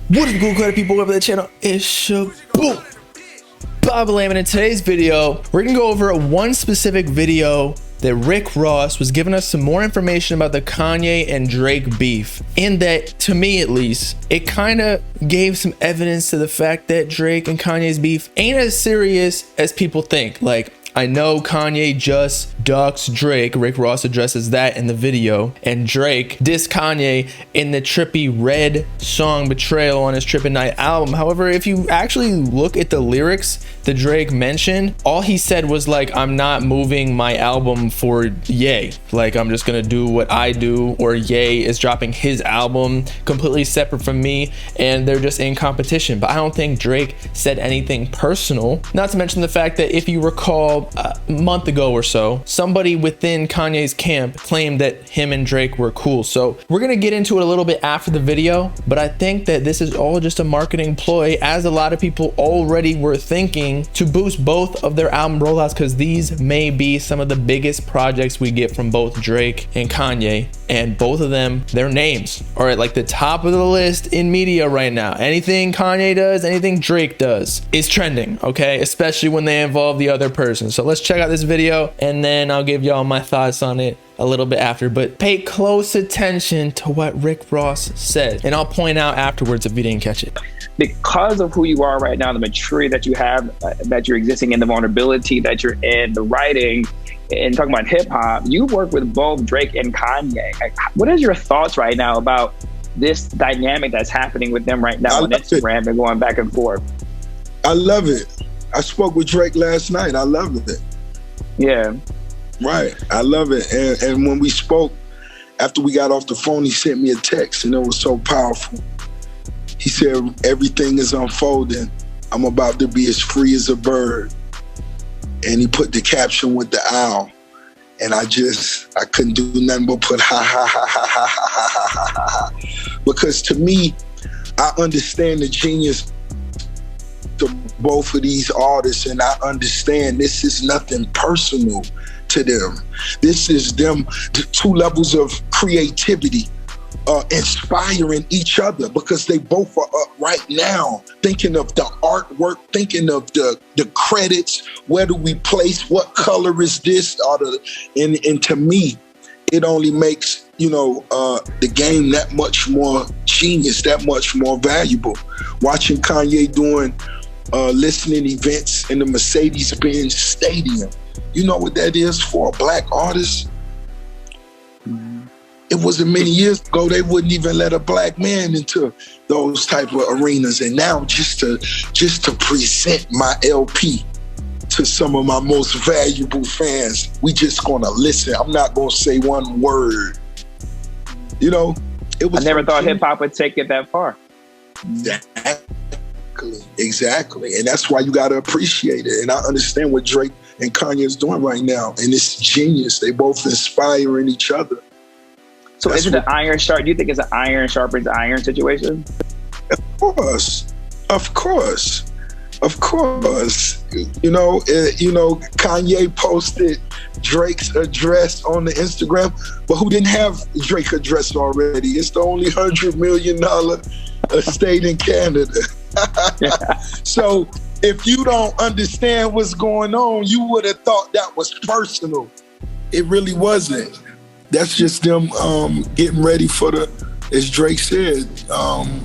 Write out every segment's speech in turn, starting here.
What is good, credit people? Welcome to the channel. It's your boy, Bobbalam, and in today's video, we're gonna go over one specific video that Rick Ross was giving us some more information about the Kanye and Drake beef. And that, to me at least, it kind of gave some evidence to the fact that Drake and Kanye's beef ain't as serious as people think. Like, I know Kanye just ducks Drake. Rick Ross addresses that in the video. And Drake dissed Kanye in the Trippie Red song Betrayal on his Trippin' Night album. However, if you actually look at the lyrics that Drake mentioned, all he said was like, I'm not moving my album for Ye. Like, I'm just gonna do what I do, or Ye is dropping his album completely separate from me, and they're just in competition. But I don't think Drake said anything personal. Not to mention the fact that if you recall, a month ago or so, somebody within Kanye's camp claimed that him and Drake were cool. So we're gonna get into it a little bit after the video, but I think that this is all just a marketing ploy, as a lot of people already were thinking, to boost both of their album rollouts, because these may be some of the biggest projects we get from both Drake and Kanye, and both of them, their names are at like the top of the list in media right now. Anything Kanye does, anything Drake does is trending, okay? Especially when they involve the other person. So let's check out this video, and then I'll give y'all my thoughts on it a little bit after. But pay close attention to what Rick Ross said, and I'll point out afterwards if you didn't catch it. Because of who you are right now, the maturity that you have, that you're existing in, the vulnerability that you're in, the writing, and talking about hip hop, you work with both Drake and Kanye. Like, what is your thoughts right now about this dynamic that's happening with them right now on Instagram and going back and forth? I love it. I spoke with Drake last night. I loved it. Yeah. Right. I love it. And when we spoke, after we got off the phone, he sent me a text, and it was so powerful. He said, everything is unfolding. I'm about to be as free as a bird. And he put the caption with the owl. And I couldn't do nothing but put ha, ha, ha, ha, ha, ha, ha, ha, ha. Because to me, I understand the genius to both of these artists, and I understand this is nothing personal to them. This is them, two levels of creativity, inspiring each other, because they both are up right now thinking of the artwork, thinking of the credits, where do we place, what color is this, and to me, it only makes, the game that much more genius, that much more valuable. Watching Kanye doing listening events in the Mercedes-Benz Stadium, you know what that is for a black artist? It wasn't many years ago they wouldn't even let a black man into those type of arenas. And now just to present my LP to some of my most valuable fans, we just gonna listen. I'm not gonna say one word. It was. I never thought hip hop would take it that far. Exactly. And that's why you gotta appreciate it. And I understand what Drake and Kanye is doing right now. And it's genius. They both inspiring each other. So is it an iron sharp? Do you think it's an iron sharpens iron situation? Of course. Kanye posted Drake's address on the Instagram, but who didn't have Drake's address already? It's the only $100 million estate in Canada. So if you don't understand what's going on, you would have thought that was personal. It really wasn't. That's just them getting ready for as Drake said,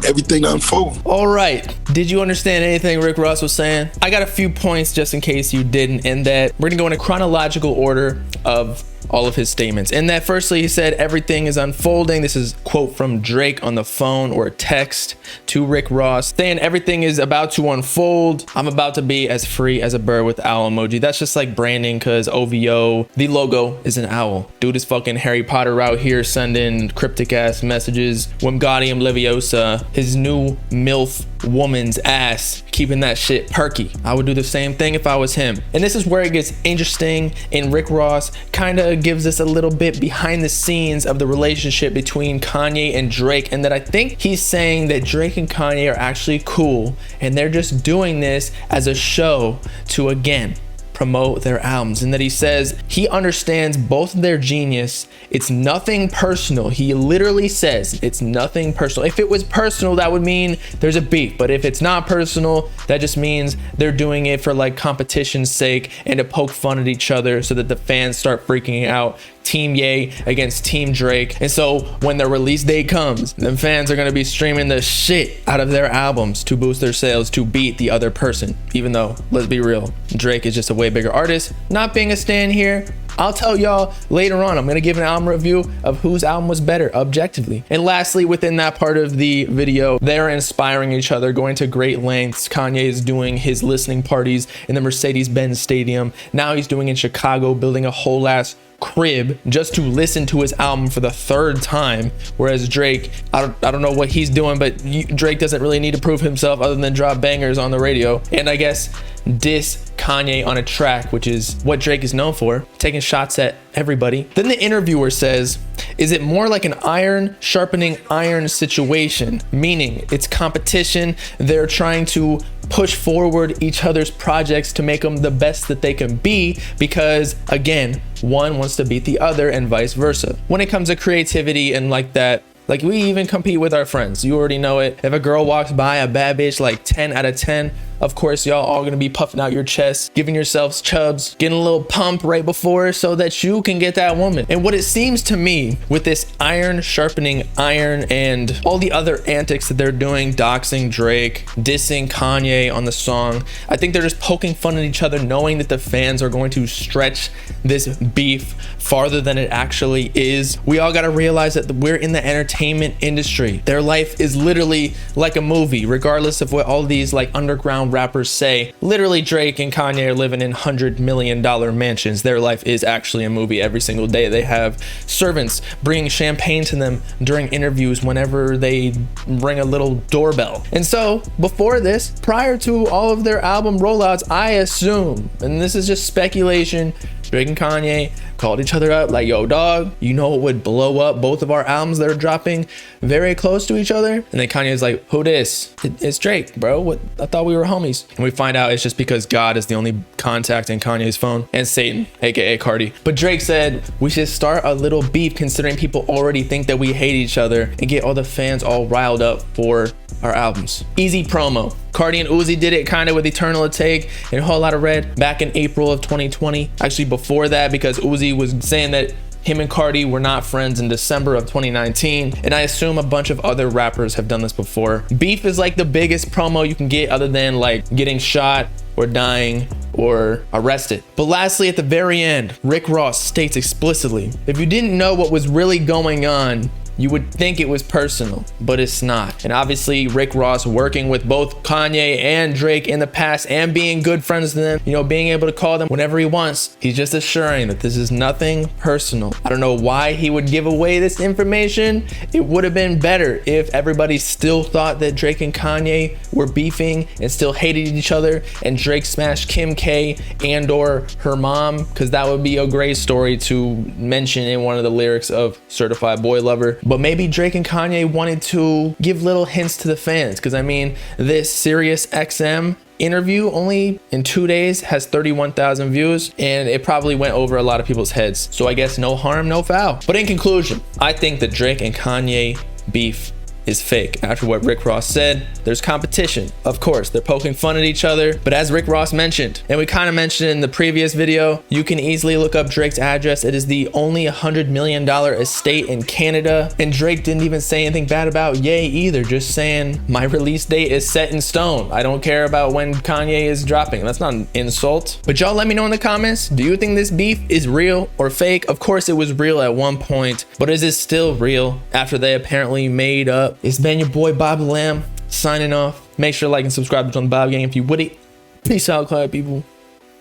everything unfold. All right. Did you understand anything Rick Ross was saying? I got a few points just in case you didn't, in that we're gonna go in a chronological order of all of his statements. In that, firstly, he said everything is unfolding. This is a quote from Drake on the phone, or a text to Rick Ross, saying everything is about to unfold. I'm about to be as free as a bird with owl emoji. That's just like branding, because OVO, the logo is an owl. Dude is fucking Harry Potter out here sending cryptic ass messages. Wingardium Leviosa, his new MILF woman's ass, keeping that shit perky. I would do the same thing if I was him. And this is where it gets interesting, and Rick Ross kind of gives us a little bit behind the scenes of the relationship between Kanye and Drake, and that I think he's saying that Drake and Kanye are actually cool, and they're just doing this as a show to, again, promote their albums, and that he says he understands both of their genius. It's nothing personal. He literally says it's nothing personal. If it was personal, that would mean there's a beef, but if it's not personal, that just means they're doing it for like competition's sake and to poke fun at each other so that the fans start freaking out. Team Ye against Team Drake. And so when their release date comes, then fans are going to be streaming the shit out of their albums to boost their sales, to beat the other person. Even though, let's be real, Drake is just a way bigger artist. Not being a stan here, I'll tell y'all later on. I'm going to give an album review of whose album was better objectively. And lastly, within that part of the video, they're inspiring each other, going to great lengths. Kanye is doing his listening parties in the Mercedes-Benz Stadium. Now he's doing in Chicago, building a whole ass crib just to listen to his album for the third time, whereas Drake, I don't know what he's doing, but Drake doesn't really need to prove himself other than drop bangers on the radio and I guess diss Kanye on a track, which is what Drake is known for, taking shots at everybody. Then the interviewer says, is it more like an iron sharpening iron situation? Meaning it's competition. They're trying to push forward each other's projects to make them the best that they can be, because again, one wants to beat the other and vice versa. When it comes to creativity and like that, like we even compete with our friends. You already know it. If a girl walks by, a bad bitch, like 10 out of 10, of course, y'all all gonna be puffing out your chest, giving yourselves chubs, getting a little pump right before so that you can get that woman. And what it seems to me with this iron sharpening iron and all the other antics that they're doing, doxing Drake, dissing Kanye on the song, I think they're just poking fun at each other, knowing that the fans are going to stretch this beef farther than it actually is. We all gotta realize that we're in the entertainment industry. Their life is literally like a movie, regardless of what all these like underground rappers say. Literally, Drake and Kanye are living in $100 million mansions. Their life is actually a movie every single day. They have servants bringing champagne to them during interviews whenever they ring a little doorbell. And so before this, prior to all of their album rollouts, I assume, and this is just speculation, Drake and Kanye called each other up like, yo dog, you know what would blow up both of our albums that are dropping very close to each other? And then Kanye's like, who this? It's Drake, bro. What? I thought we were homies. And we find out it's just because God is the only contact in Kanye's phone, and Satan, aka Cardi. But Drake said we should start a little beef considering people already think that we hate each other, and get all the fans all riled up for our albums. Easy promo. Cardi and Uzi did it kind of with Eternal Take and a Whole Lot of Red back in April of 2020. Actually before that, because Uzi was saying that him and Cardi were not friends in December of 2019. And I assume a bunch of other rappers have done this before. Beef is like the biggest promo you can get other than like getting shot or dying or arrested. But lastly, at the very end, Rick Ross states explicitly, if you didn't know what was really going on, you would think it was personal, but it's not. And obviously Rick Ross working with both Kanye and Drake in the past and being good friends with them, you know, being able to call them whenever he wants, he's just assuring that this is nothing personal. I don't know why he would give away this information. It would have been better if everybody still thought that Drake and Kanye were beefing and still hated each other, and Drake smashed Kim K and or her mom, because that would be a great story to mention in one of the lyrics of Certified Boy Lover. But maybe Drake and Kanye wanted to give little hints to the fans, because I mean, this Sirius XM interview only in 2 days has 31,000 views, and it probably went over a lot of people's heads. So I guess no harm, no foul. But in conclusion, I think that Drake and Kanye beef is fake. After what Rick Ross said, there's competition. Of course, they're poking fun at each other, but as Rick Ross mentioned, and we kind of mentioned in the previous video, you can easily look up Drake's address. It is the only $100 million estate in Canada, and Drake didn't even say anything bad about Ye either, just saying my release date is set in stone. I don't care about when Kanye is dropping. That's not an insult. But y'all let me know in the comments, do you think this beef is real or fake? Of course it was real at one point, but is it still real after they apparently made up? It's been your boy Bobbalam signing off. Make sure to like and subscribe to the Bob Gang if you would it. Peace out, Cloud people.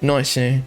Know what I'm saying?